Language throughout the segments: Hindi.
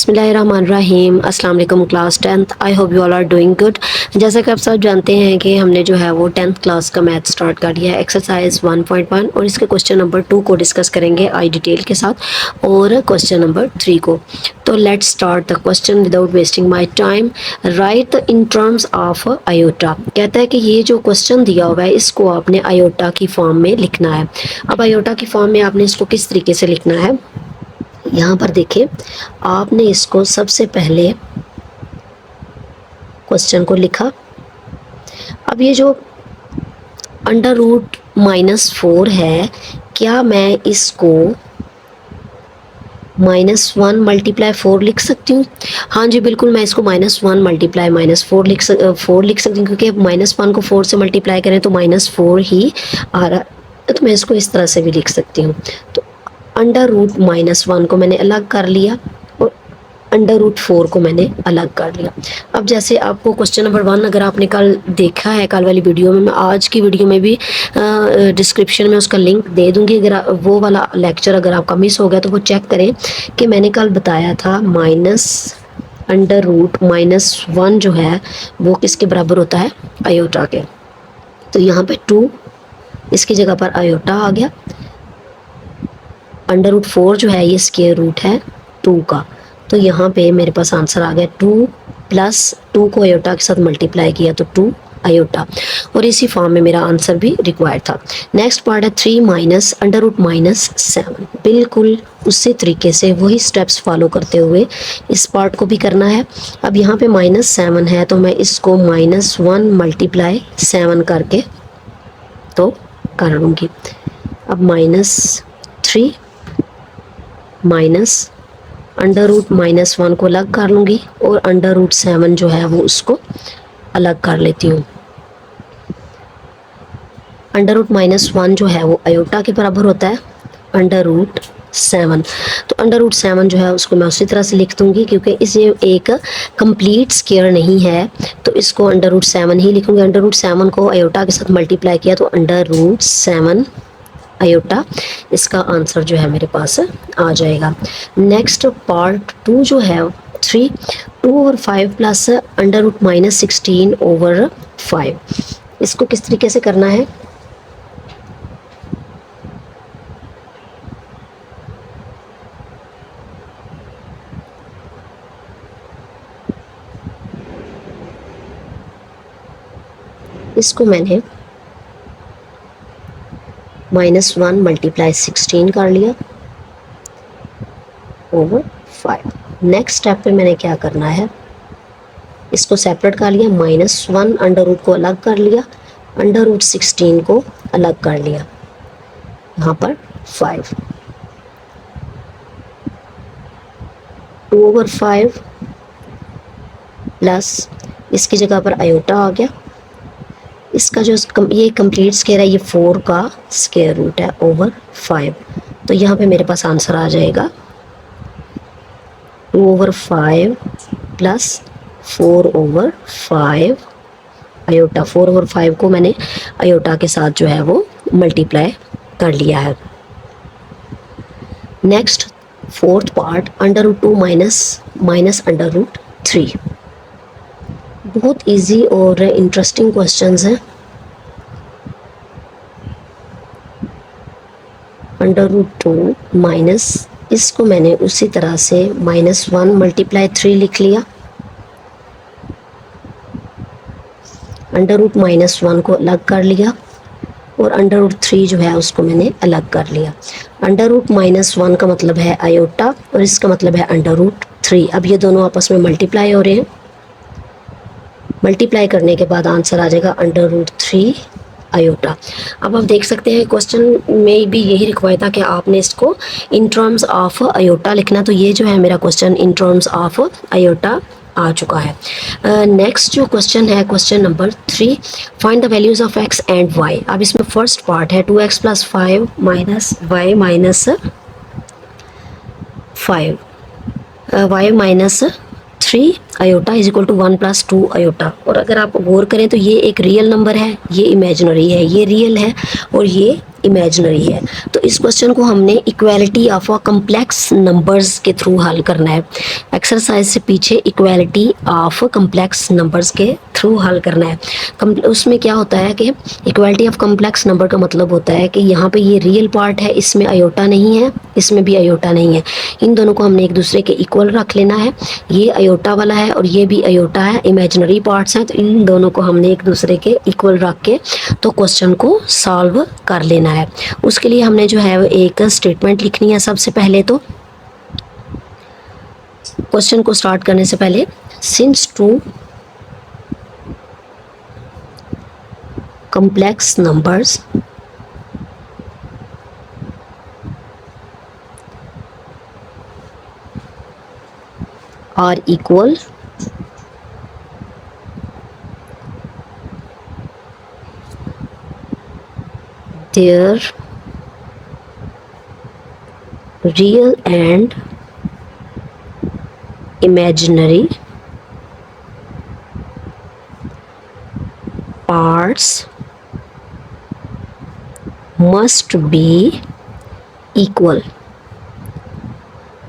बिस्मिल्लाहिर्रहमानिर्रहीम। अस्सलाम वालेकुम class 10th। I hope you all are doing good. जैसा कि आप सब जानते हैं कि हमने जो है वो 10th क्लास का मैथ स्टार्ट कर दिया है, एक्सरसाइज 1.1, और इसके क्वेश्चन नंबर 2 को डिस्कस करेंगे आई डिटेल के साथ और क्वेश्चन नंबर 3 को। तो let's start the question without wasting my time. Right in terms of iota. कहता है कि ये जो क्वेश्चन दिया हुआ है इसको आपने आयोटा की फॉर्म में लिखना है। अब आयोटा की फॉर्म में आपने इसको किस तरीके से लिखना है, यहाँ पर देखिए, आपने इसको सबसे पहले क्वेश्चन को लिखा। अब ये जो अंडर रूट -4 है, क्या मैं इसको -1 मल्टीप्लाई 4 लिख सकती हूँ? हाँ जी बिल्कुल, मैं इसको -1 मल्टीप्लाई -4 लिख सकती हूँ, क्योंकि -1 को 4 से मल्टीप्लाई करें तो -4 ही आ रहा है, तो मैं इसको इस तरह से भी लिख सकती हूँ। तो अंडर रूट -1 को मैंने अलग कर लिया और अंडर रूट 4 को मैंने अलग कर लिया। अब जैसे आपको क्वेश्चन नंबर 1 अगर आपने कल देखा है, कल वाली वीडियो में, मैं आज की वीडियो में भी डिस्क्रिप्शन में उसका लिंक दे दूंगी। अगर वो वाला लेक्चर अगर आपका मिस हो गया तो वो चेक करें कि मैंने कल बताया था अंडर रूट -1 जो है वो किसके बराबर होता है, आयोटा के। तो यहाँ पे 2 इसकी जगह पर आयोटा आ गया। अंडर रूट 4 जो है ये स्क्वायर रूट है 2 का, तो यहाँ पे मेरे पास आंसर आ गया 2 प्लस 2 को आयोटा के साथ मल्टीप्लाई किया तो 2 आयोटा, और इसी फॉर्म में मेरा आंसर भी रिक्वायर्ड था। नेक्स्ट पार्ट है 3 माइनस अंडर रूट -7। बिल्कुल उसी तरीके से वही स्टेप्स फॉलो करते हुए इस पार्ट को भी करना है। अब यहाँ पे -7 है तो मैं इसको -1 मल्टीप्लाई 7 करके तो कर लूँगी। अब -3 माइनस अंडर रूट -1 को अलग कर लूँगी और अंडर रूट 7 जो है वो उसको अलग कर लेती हूँ। अंडर रूट -1 जो है वो आयोटा के बराबर होता है अंडर रूट 7, तो अंडर रूट 7 जो है उसको मैं उसी तरह से लिख दूँगी, क्योंकि इसे एक कंप्लीट स्क्वायर नहीं है तो इसको अंडर रूट 7 ही लिखूँगी। अंडर रूट 7 को आयोटा के साथ मल्टीप्लाई किया तो अंडर रूट 7 आयोटा, इसका आंसर जो है मेरे पास आ जाएगा। नेक्स्ट पार्ट 2 जो है 2 और 5 प्लस अंडर रूट -16 ओवर 5, इसको किस तरीके से करना है, इसको मैंने -1 मल्टीप्लाई 16 कर लिया ओवर 5। नेक्स्ट स्टेप पे मैंने क्या करना है, इसको सेपरेट कर लिया, -1 अंडर रूट को अलग कर लिया, अंडर रूट 16 को अलग कर लिया, यहाँ पर 5 2 ओवर 5 प्लस इसकी जगह पर आयोटा आ गया। इसका जो ये कंप्लीट स्क्वायर है ये 4 का स्क्वायर रूट है ओवर 5, तो यहाँ पे मेरे पास आंसर आ जाएगा 2 over 5 plus 4 over 5 iota. 4 over 5 को मैंने आयोटा के साथ जो है वो मल्टीप्लाई कर लिया है। Next fourth part under root 2 minus under root 3। बहुत इजी और इंटरेस्टिंग क्वेश्चंस हैं। अंडर रूट 2 माइनस, इसको मैंने उसी तरह से -1 मल्टीप्लाई 3 लिख लिया, अंडर रूट -1 को अलग कर लिया और अंडर रूट 3 जो है उसको मैंने अलग कर लिया। अंडर रूट -1 का मतलब है आयोटा और इसका मतलब है अंडर रूट 3। अब ये दोनों आपस में मल्टीप्लाई हो रहे हैं, मल्टीप्लाई करने के बाद आंसर आ जाएगा अंडर रूट 3 आयोटा। अब आप देख सकते हैं क्वेश्चन में भी यही रिक्वायर्ड था कि आपने इसको इन टर्म्स ऑफ आयोटा लिखना, तो ये जो है मेरा question in terms of iota आ चुका है। नेक्स्ट जो क्वेश्चन है question number 3, find the values of x and y। अब इसमें फर्स्ट पार्ट है 2x + 5 minus y minus 5 y minus 3 iota is equal to 1 + 2 iota. और अगर आप गौर करें तो ये एक रियल नंबर है, ये इमेजिनरी है, ये रियल है और ये इमेजिनरी है। तो इस क्वेश्चन को हमने equality of a complex numbers के थ्रू हल करना है। एक्सरसाइज से पीछे इक्वालिटी ऑफ कम्प्लेक्स नंबर्स के थ्रू हल करना है। उसमें क्या होता है कि इक्वालिटी ऑफ कम्प्लेक्स नंबर का मतलब होता है कि यहाँ पे ये रियल पार्ट है, इसमें अयोटा नहीं है, इसमें भी अयोटा नहीं है, इन दोनों को हमने एक दूसरे के इक्वल रख लेना है। ये अयोटा वाला है और ये भी अयोटा है, इमेजिनरी पार्ट्स हैं, तो इन दोनों को हमने एक दूसरे के इक्वल रख के तो क्वेश्चन को सॉल्व कर लेना है। उसके लिए हमने जो है एक स्टेटमेंट लिखनी है। सबसे पहले तो क्वेश्चन को स्टार्ट करने से पहले, since to complex numbers are equal, their real and imaginary parts must be equal।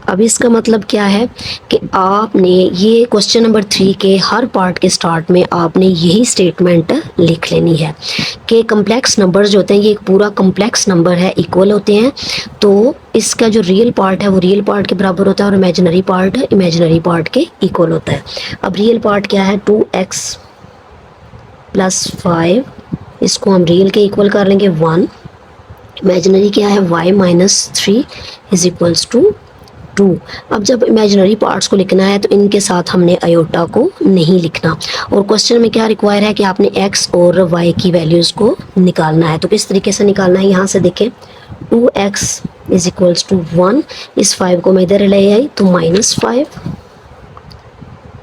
अब इसका मतलब क्या है कि आपने ये क्वेश्चन नंबर 3 के हर पार्ट के स्टार्ट में आपने यही स्टेटमेंट लिख लेनी है कि कम्प्लेक्स नंबर्स जो होते हैं, ये एक पूरा कम्प्लेक्स नंबर है, इक्वल होते हैं, तो इसका जो रियल पार्ट है वो रियल पार्ट के बराबर होता है और इमेजिनरी पार्ट इमेजिनरी पार्ट के इक्वल होता है। अब रियल पार्ट क्या है, 2x + 5, इसको हम रियल के इक्वल कर लेंगे 1। इमेजिनरी क्या है, y - 3 = 2। अब जब इमेजिनरी पार्ट्स को लिखना है तो इनके साथ हमने अयोटा को नहीं लिखना, और क्वेश्चन में क्या रिक्वायर है कि आपने x और y की वैल्यूज़ को निकालना है। तो किस तरीके से निकालना है, यहाँ से देखें, 2x = 1, इस 5 को मैं इधर ले आई तो -5,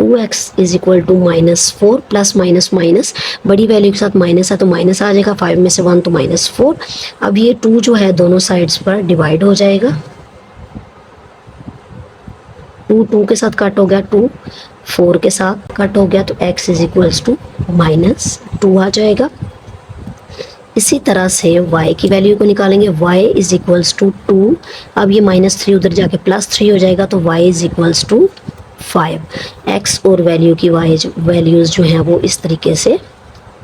2x = -4, प्लस माइनस माइनस, बड़ी वैल्यू के साथ माइनस है तो माइनस आ जाएगा, 5 में से 1 तो -4। अब ये 2 जो है दोनों साइड्स पर डिवाइड हो जाएगा, 2 के साथ कट हो गया, 2 4 के साथ कट हो गया, तो x = -2 आ जाएगा। इसी तरह से y की वैल्यू को निकालेंगे, y = 2, अब ये -3 उधर जाके +3 हो जाएगा, तो y = 5। x और वैल्यू की वैल्यूज़ जो हैं वो इस तरीके से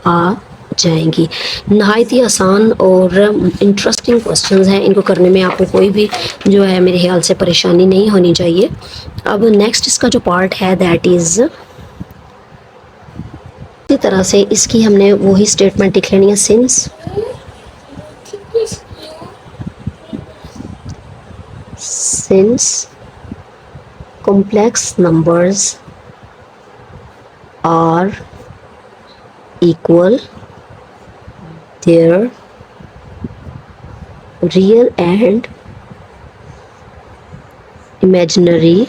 आ जाएंगी। नहायत ही आसान और इंटरेस्टिंग क्वेश्चंस हैं, इनको करने में आपको कोई भी जो है मेरे ख्याल से परेशानी नहीं होनी चाहिए। अब नेक्स्ट इसका जो पार्ट है दैट इज़, इसी तरह से इसकी हमने वही स्टेटमेंट लिख लेनी है, since complex numbers are equal, their real and imaginary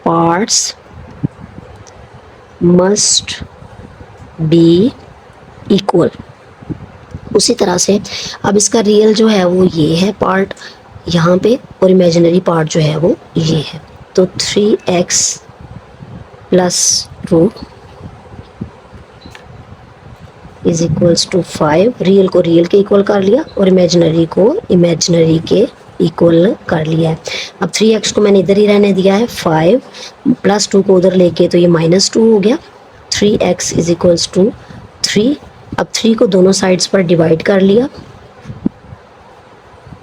parts must be equal। उसी तरह से अब इसका रियल जो है वो ये है पार्ट यहाँ पे, और इमेजिनरी पार्ट जो है वो ये है, तो 3x + 2 = 5। रियल को रियल के इक्वल कर लिया और इमेजिनरी को इमेजिनरी के इक्वल कर लिया है। अब 3x को मैंने इधर ही रहने दिया है, 5 + 2 को उधर लेके तो ये -2 हो गया, 3x = 3। अब 3 को दोनों साइड्स पर डिवाइड कर लिया,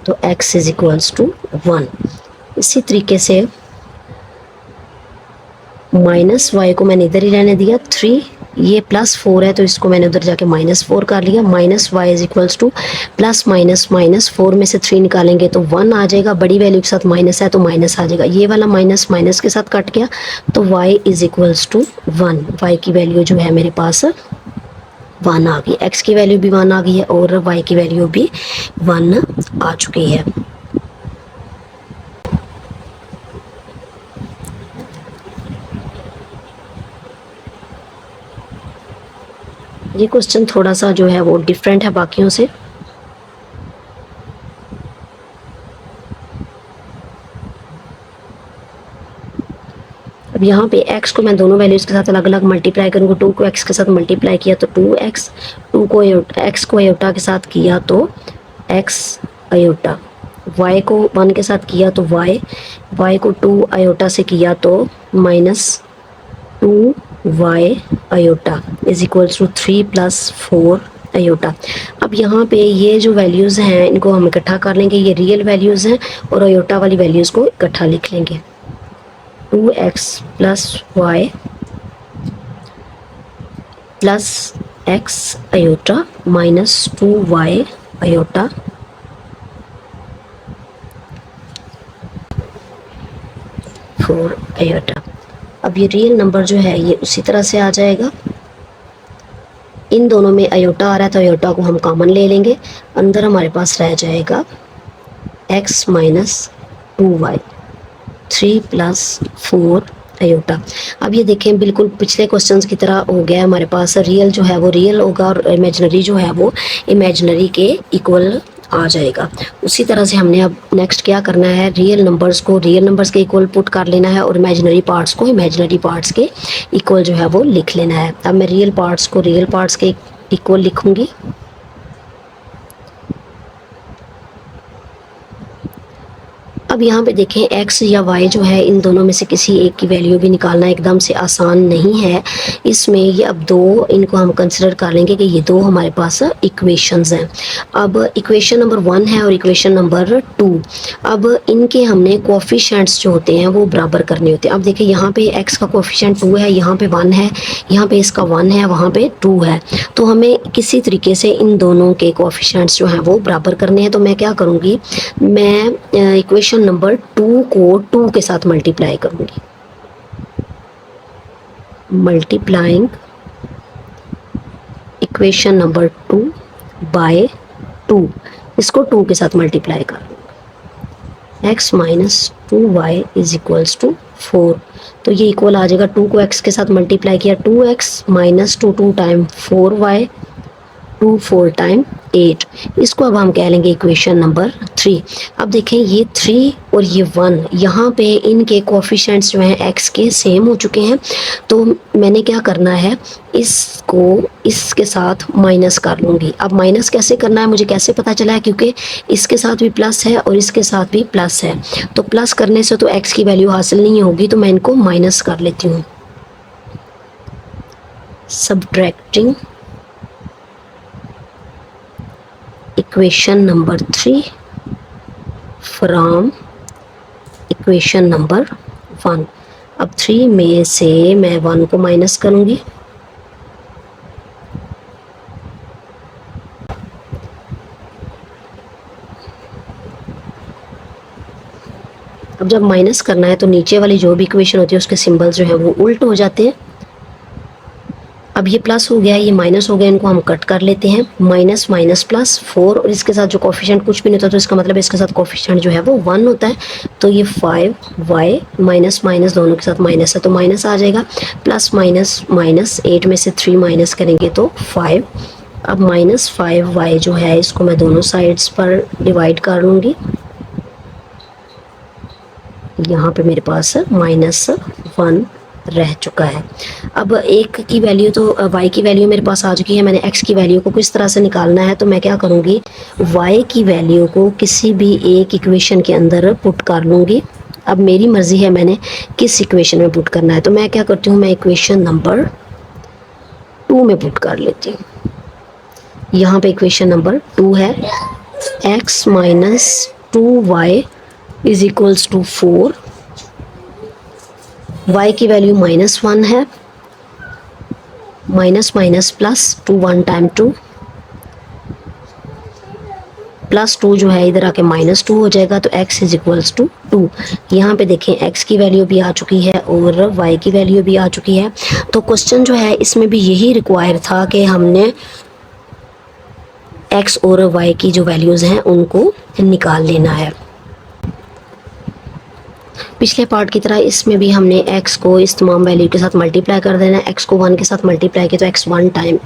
तो x = 1। इसी तरीके से -y को मैंने इधर ही रहने दिया, 3, ये +4 है तो इसको मैंने उधर जाके -4 कर लिया, -y = +-4 में से 3 निकालेंगे तो 1 आ जाएगा, बड़ी वैल्यू के साथ माइनस है तो माइनस आ जाएगा, ये वाला माइनस माइनस के साथ कट गया, तो y = 1। y की वैल्यू जो है मेरे पास 1 आ गई, x की वैल्यू भी 1 आ गई है और y की वैल्यू भी 1 आ चुकी है। ये क्वेश्चन थोड़ा सा जो है वो डिफरेंट है बाकियों से। अब यहाँ पे x को मैं दोनों वैल्यूज़ के साथ अलग अलग मल्टीप्लाई करूँगा, 2 को x के साथ मल्टीप्लाई किया तो 2x, टू को एक्स को अयोटा के साथ किया तो एक्स अयोटा, वाई को 1 के साथ किया तो वाई, वाई को 2 अयोटा से किया तो -2y iota is equals to 3 + 4 iota. अब यहाँ पे ये जो वैल्यूज़ हैं इनको हम इकट्ठा कर लेंगे, ये रियल वैल्यूज़ हैं और अयोटा वाली वैल्यूज़ को इकट्ठा लिख लेंगे। 2x + y + x iota -2y iota four iota. अब ये रियल नंबर जो है ये उसी तरह से आ जाएगा, इन दोनों में अयोटा आ रहा है तो अयोटा को हम कॉमन ले लेंगे, अंदर हमारे पास रह जाएगा x - 2y 3 + 4 अयोटा। अब ये देखें बिल्कुल पिछले क्वेश्चंस की तरह हो गया, हमारे पास रियल जो है वो रियल होगा और इमेजिनरी जो है वो इमेजिनरी के इक्वल आ जाएगा। उसी तरह से हमने अब नेक्स्ट क्या करना है, रियल नंबर्स को रियल नंबर्स के इक्वल पुट कर लेना है और इमेजिनरी पार्ट्स को इमेजिनरी पार्ट्स के इक्वल जो है वो लिख लेना है। अब मैं रियल पार्ट्स को रियल पार्ट्स के इक्वल लिखूंगी। अब यहाँ पे देखें x या y जो है इन दोनों में से किसी एक की वैल्यू भी निकालना एकदम से आसान नहीं है। इसमें ये अब दो इनको हम कंसिडर कर लेंगे कि ये दो हमारे पास इक्वेशंस हैं। अब इक्वेशन नंबर 1 है और इक्वेशन नंबर 2। अब इनके हमने कोफिशिएंट्स जो होते हैं वो बराबर करने होते हैं। अब देखिए यहाँ पे x का कोफिशिएंट 2 है, यहाँ पे 1 है, यहाँ पे इसका 1 है, वहाँ पे 2 है। तो हमें किसी तरीके से इन दोनों के कोफिशिएंट्स जो हैं वो बराबर करने हैं। तो मैं क्या करूँगी, मैं इक्वेशन नंबर 2 को 2 के साथ मल्टीप्लाई करूंगी। मल्टीप्लाइंग इक्वेशन नंबर 2 बाय 2, इसको 2 के साथ मल्टीप्लाई करूंगी। x - 2y is equals to 4, तो ये इक्वल आ जाएगा 2 को x के साथ मल्टीप्लाई किया 2x - 2 टाइम 4y 2 4 टाइम 8, इसको अब हम कह लेंगे इक्वेशन नंबर 3। अब देखें ये 3 और ये 1 यहाँ पे इनके कोफिशिएंट्स जो हैं x के सेम हो चुके हैं। तो मैंने क्या करना है, इसको इसके साथ माइनस कर लूँगी। अब माइनस कैसे करना है मुझे कैसे पता चला है, क्योंकि इसके साथ भी प्लस है और इसके साथ भी प्लस है, तो प्लस करने से तो x की वैल्यू हासिल नहीं होगी, तो मैं इनको माइनस कर लेती हूँ। Subtracting equation number 3 from equation number 1। अब 3 में से मैं 1 को माइनस करूंगी। अब जब माइनस करना है तो नीचे वाली जो भी इक्वेशन होती है उसके सिंबल्स जो है वो उल्ट हो जाते हैं। अब ये प्लस हो गया, ये माइनस हो गया, इनको हम कट कर लेते हैं। माइनस माइनस प्लस 4 और इसके साथ जो कोफिशिएंट कुछ भी नहीं होता तो इसका मतलब इसके साथ कोफिशिएंट जो है वो 1 होता है। तो ये 5y माइनस माइनस दोनों के साथ माइनस है तो माइनस आ जाएगा। प्लस माइनस माइनस 8 में से 3 माइनस करेंगे तो 5। अब -5y जो है इसको मैं दोनों साइड्स पर डिवाइड कर लूँगी। यहाँ पे मेरे पास -1 रह चुका है। अब एक की वैल्यू तो y की वैल्यू मेरे पास आ चुकी है, मैंने x की वैल्यू को किस तरह से निकालना है, तो मैं क्या करूँगी, y की वैल्यू को किसी भी एक इक्वेशन के अंदर पुट कर लूँगी। अब मेरी मर्ज़ी है मैंने किस इक्वेशन में पुट करना है, तो मैं क्या करती हूँ, मैं इक्वेशन नंबर 2 में पुट कर लेती हूँ। यहाँ पे इक्वेशन नंबर 2 है, x - 2y is equals to 4, y की वैल्यू -1 है, minus minus plus 2 1 time 2 plus 2 जो है इधर आके -2 हो जाएगा, तो x इज इक्वल्स टू 2। यहाँ पे देखें x की वैल्यू भी आ चुकी है और y की वैल्यू भी आ चुकी है। तो क्वेश्चन जो है इसमें भी यही रिक्वायर था कि हमने x और y की जो वैल्यूज़ हैं उनको निकाल लेना है। पिछले पार्ट की तरह इसमें भी हमने x को इस तमाम वैल्यू के साथ मल्टीप्लाई कर देना है। x को 1 के साथ मल्टीप्लाई किया तो x 1 टाइम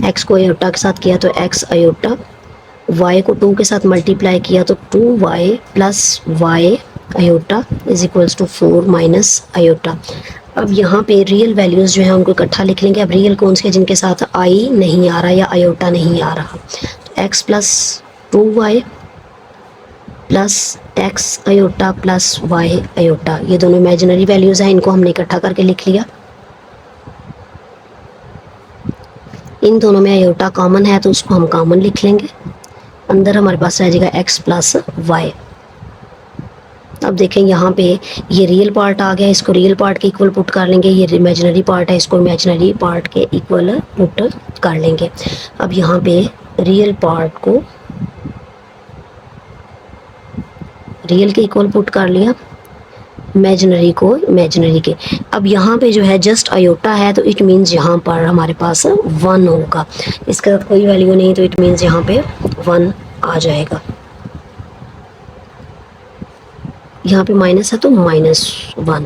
x को अयोटा के साथ किया तो x अयोटा, y को 2 के साथ मल्टीप्लाई किया तो 2y + y iota is equals to 4 - iota. अब यहाँ पे रियल वैल्यूज़ जो है उनको इकट्ठा लिख लेंगे। अब रियल कौन से हैं जिनके साथ आई नहीं आ रहा या आयोटा नहीं आ रहा, तो x plus 2y plus x iota plus y iota, ये दोनों इमेजिनरी वैल्यूज़ हैं, इनको हमने इकट्ठा करके लिख लिया। इन दोनों में आयोटा कॉमन है तो उसको हम कॉमन लिख लेंगे। अंदर हमारे पास रह जाएगा एक्स प्लस वाई। अब देखें यहाँ पे ये रियल पार्ट आ गया, इसको रियल पार्ट के इक्वल पुट कर लेंगे। ये इमेजिनरी पार्ट है, इसको इमेजिनरी पार्ट के इक्वल पुट कर लेंगे। अब यहाँ पे रियल पार्ट को रियल के इक्वल पुट कर लिया, इमेजिनरी को इमेजिनरी के। अब यहाँ पे जो है जस्ट आयोटा है तो इट मीन्स यहाँ पर हमारे पास 1 होगा, इसके साथ कोई वैल्यू नहीं तो इट मीन्स यहाँ पे 1 आ जाएगा। यहाँ पे माइनस है तो -1।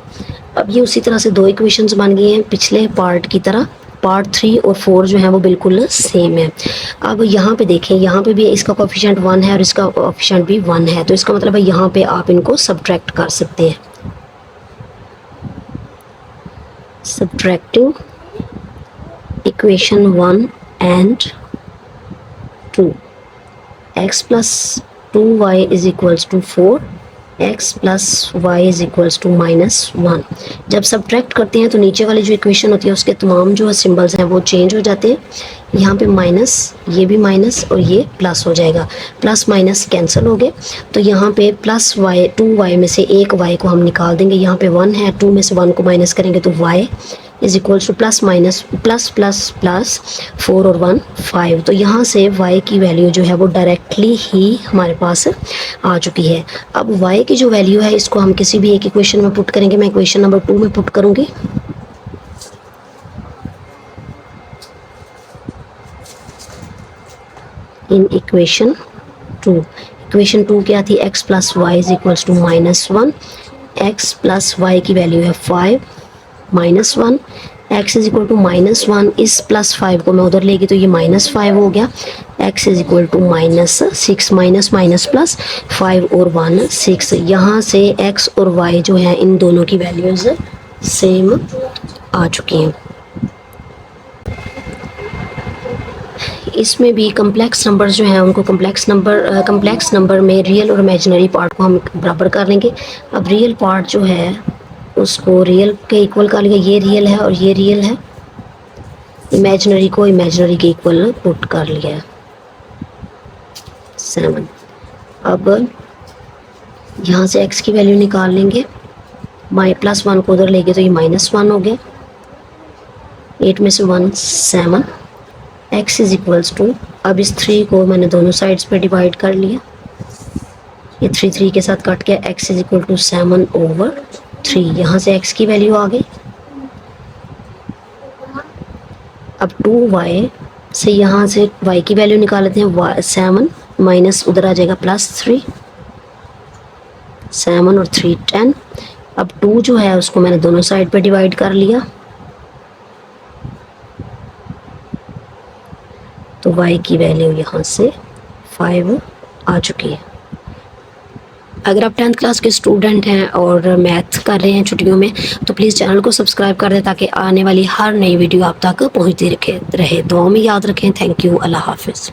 अब ये उसी तरह से दो इक्वेशंस बन गई हैं पिछले पार्ट की तरह। पार्ट 3 और 4 जो है वो बिल्कुल सेम है। अब यहाँ पे देखें, यहाँ पे भी इसका कोफिशिएंट 1 है और इसका कोफिशिएंट भी 1 है, तो इसका मतलब है यहाँ पे आप इनको सब्ट्रैक्ट कर सकते हैं। Subtracting equation 1 and 2, x plus 2y is equals to 4, x plus y is equals to -1। जब सब्ट्रैक्ट करते हैं तो नीचे वाली जो इक्वेशन होती है उसके तमाम जो सिंबल्स हैं वो चेंज हो जाते हैं। यहाँ पे माइनस, ये भी माइनस और ये प्लस हो जाएगा, प्लस माइनस कैंसिल हो गए। तो यहाँ पे प्लस वाई 2y में से एक y को हम निकाल देंगे। यहाँ पे 1 है, 2 में से 1 को माइनस करेंगे तो y is equals two plus minus plus plus plus 4 और 1 5। तो यहाँ से y की वैल्यू जो है वो डायरेक्टली ही हमारे पास आ चुकी है। अब y की जो वैल्यू है इसको हम किसी भी एक इक्वेशन में पुट करेंगे। मैं इक्वेशन नंबर 2 में पुट करूँगी। इन इक्वेशन 2 क्या थी, x plus y is equals to -1। x plus y की वैल्यू है 5 -1, x इज इक्वल टू -1। इस +5 को मैं उधर लेगी तो ये -5 हो गया। x is equal to -6, minus minus plus 5 और 1 6। यहाँ से x और y जो है इन दोनों की वैल्यूज़ सेम आ चुकी हैं। इसमें भी कम्प्लेक्स नंबर्स जो हैं उनको कम्प्लेक्स नंबर में रियल और इमेजिनरी पार्ट को हम बराबर कर लेंगे। अब रियल पार्ट जो है उसको रियल के इक्वल कर लिया, ये रियल है और ये रियल है। इमेजिनरी को इमेजिनरी के इक्वल पुट कर लिया 7। अब यहाँ से x की वैल्यू निकाल लेंगे, +1 को उधर लेंगे तो ये -1 हो गया। 8 में से 1 7, x इज इक्वल्स टू, अब इस 3 को मैंने दोनों साइड्स पे डिवाइड कर लिया, ये 3 के साथ कट गया। x is equal to 7/3। यहाँ से x की वैल्यू आ गई। अब 2y से यहाँ से y की वैल्यू निकाल लेते हैं। 7 माइनस उधर आ जाएगा +3, 7 और 3 10। अब 2 जो है उसको मैंने दोनों साइड पे डिवाइड कर लिया, तो y की वैल्यू यहाँ से 5 आ चुकी है। अगर आप 10th क्लास के स्टूडेंट हैं और मैथ कर रहे हैं छुट्टियों में तो प्लीज़ चैनल को सब्सक्राइब कर दें ताकि आने वाली हर नई वीडियो आप तक पहुँचती रहे। दुआ में याद रखें। Thank you. अल्लाह हाफिज़।